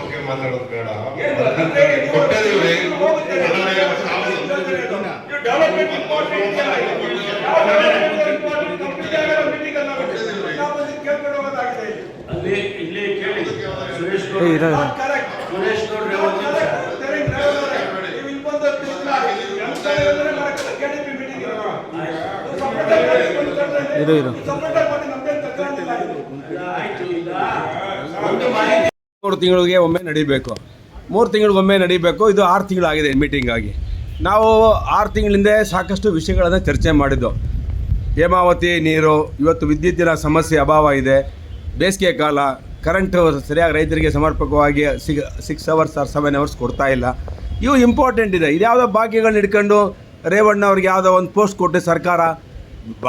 ಬಗ್ಗೆ ಮಾತಾಡೋದು ಬೇಡ. ಮೂರು ತಿಂಗಳಿಗೆ ಒಮ್ಮೆ ನಡೀಬೇಕು, 3 ತಿಂಗಳಿಗೊಮ್ಮೆ ನಡೀಬೇಕು. ಇದು 6 ತಿಂಗಳಾಗಿದೆ ಮೀಟಿಂಗ್ ಆಗಿ. ನಾವು 6 ತಿಂಗಳಿಂದ ಸಾಕಷ್ಟು ವಿಷಯಗಳನ್ನು ಚರ್ಚೆ ಮಾಡಿದ್ದು. ಹೇಮಾವತಿ ನೀರು, ಇವತ್ತು ವಿದ್ಯುತ್ತಿನ ಸಮಸ್ಯೆ ಅಭಾವ ಇದೆ, ಬೇಸಿಗೆ ಕಾಲ, ಕರೆಂಟು ಸರಿಯಾಗಿ ರೈತರಿಗೆ ಸಮರ್ಪಕವಾಗಿ 6 ಅವರ್ಸ್ ಆರ್ 7 ಅವರ್ಸ್ ಕೊಡ್ತಾ ಇಲ್ಲ. ಇವು ಇಂಪಾರ್ಟೆಂಟ್ ಇದೆ. ಇದ್ಯಾವುದೋ ಭಾಗ್ಯಗಳನ್ನ ಹಿಡ್ಕೊಂಡು ರೇವಣ್ಣ ಅವ್ರಿಗೆ ಯಾವುದೋ ಒಂದು ಪೋಸ್ಟ್ ಕೊಟ್ಟು ಸರ್ಕಾರ,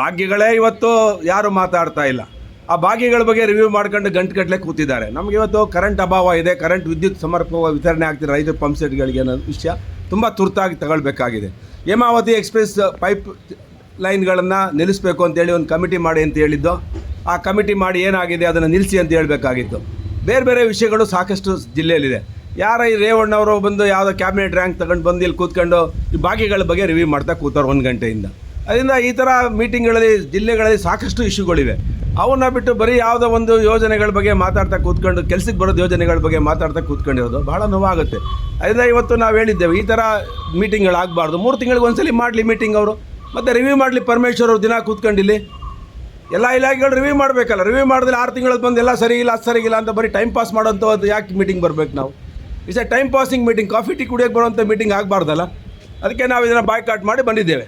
ಭಾಗ್ಯಗಳೇ ಇವತ್ತು ಯಾರು ಮಾತಾಡ್ತಾ ಇಲ್ಲ. ಆ ಭಾಗ್ಯಗಳ ಬಗ್ಗೆ ರಿವ್ಯೂ ಮಾಡ್ಕೊಂಡು ಗಂಟುಗಟ್ಟಲೆ ಕೂತಿದ್ದಾರೆ. ನಮಗೆ ಇವತ್ತು ಕರೆಂಟ್ ಅಭಾವ ಇದೆ, ಕರೆಂಟ್ ವಿದ್ಯುತ್ ಸಮರ್ಪಕವಾಗಿ ವಿತರಣೆ ಆಗ್ತಿದೆ ರೈತರ ಪಂಪ್ ಸೆಟ್ಗಳಿಗೆ ಅನ್ನೋ ವಿಷಯ ತುಂಬ ತುರ್ತಾಗಿ ತಗೊಳ್ಬೇಕಾಗಿದೆ. ಹೇಮಾವತಿ ಎಕ್ಸ್ಪ್ರೆಸ್ ಪೈಪ್ ಲೈನ್ಗಳನ್ನು ನಿಲ್ಲಿಸಬೇಕು ಅಂತೇಳಿ ಒಂದು ಕಮಿಟಿ ಮಾಡಿ ಅಂತ ಹೇಳಿದ್ದು. ಆ ಕಮಿಟಿ ಮಾಡಿ ಏನಾಗಿದೆ ಅದನ್ನು ನಿಲ್ಲಿಸಿ ಅಂತ ಹೇಳಬೇಕಾಗಿತ್ತು. ಬೇರೆ ಬೇರೆ ವಿಷಯಗಳು ಸಾಕಷ್ಟು ಜಿಲ್ಲೆಯಲ್ಲಿದೆ. ಯಾರ ಈ ರೇವಣ್ಣವರು ಬಂದು ಯಾವುದೋ ಕ್ಯಾಬಿನೆಟ್ ರ್ಯಾಂಕ್ ತಗೊಂಡು ಬಂದು ಇಲ್ಲಿ ಕೂತ್ಕೊಂಡು ಈ ಭಾಗ್ಯಗಳ ಬಗ್ಗೆ ರಿವ್ಯೂ ಮಾಡ್ತಾ ಕೂತವ್ರು 1 ಗಂಟೆಯಿಂದ. ಅದರಿಂದ ಈ ಥರ ಮೀಟಿಂಗ್ಗಳಲ್ಲಿ ಜಿಲ್ಲೆಗಳಲ್ಲಿ ಸಾಕಷ್ಟು ಇಶ್ಯೂಗಳಿವೆ. ಅವನ್ನ ಬಿಟ್ಟು ಬರೀ ಯಾವುದೋ ಒಂದು ಯೋಜನೆಗಳ ಬಗ್ಗೆ ಮಾತಾಡ್ತಾ ಕೂತ್ಕೊಂಡು, ಕೆಲಸಕ್ಕೆ ಬರೋದು ಯೋಜನೆಗಳ ಬಗ್ಗೆ ಮಾತಾಡ್ತಾ ಕೂತ್ಕೊಂಡಿರೋದು ಭಾಳ ನೋವಾಗುತ್ತೆ. ಅದರಿಂದ ಇವತ್ತು ನಾವು ಹೇಳಿದ್ದೇವೆ ಈ ಥರ ಮೀಟಿಂಗ್ಗಳಾಗಬಾರ್ದು. 3 ತಿಂಗಳಿಗೆ ಒಂದ್ಸಲಿ ಮಾಡಲಿ ಮೀಟಿಂಗ್ ಅವರು, ಮತ್ತು ರಿವ್ಯೂ ಮಾಡಲಿ. ಪರಮೇಶ್ವರ್ ಅವರು ದಿನ ಕೂತ್ಕೊಂಡಿಲ್ಲಿ ಎಲ್ಲ ಇಲಾಖೆಗಳು ರಿವ್ಯೂ ಮಾಡಬೇಕಲ್ಲ. ರಿವ್ಯೂ ಮಾಡಿದ್ರೆ 6 ತಿಂಗಳಲ್ಲಿ ಬಂದು ಎಲ್ಲ ಸರಿಗಿಲ್ಲ ಅದು ಸರಿಗಿಲ್ಲ ಅಂತ ಬರೀ ಟೈಮ್ ಪಾಸ್ ಮಾಡೋಂಥದ್ದು ಯಾಕೆ ಮೀಟಿಂಗ್ ಬರಬೇಕು? ನಾವು is A time passing meeting, coffee tea ಕುಡಿಯೋಕ್ಕೆ ಬರುವಂಥ ಮೀಟಿಂಗ್ ಆಗಬಾರ್ದಲ್ಲ. ಅದಕ್ಕೆ ನಾವು ಇದನ್ನು ಬಾಯ್ಕಾಟ್ ಮಾಡಿ ಬಂದಿದ್ದೇವೆ.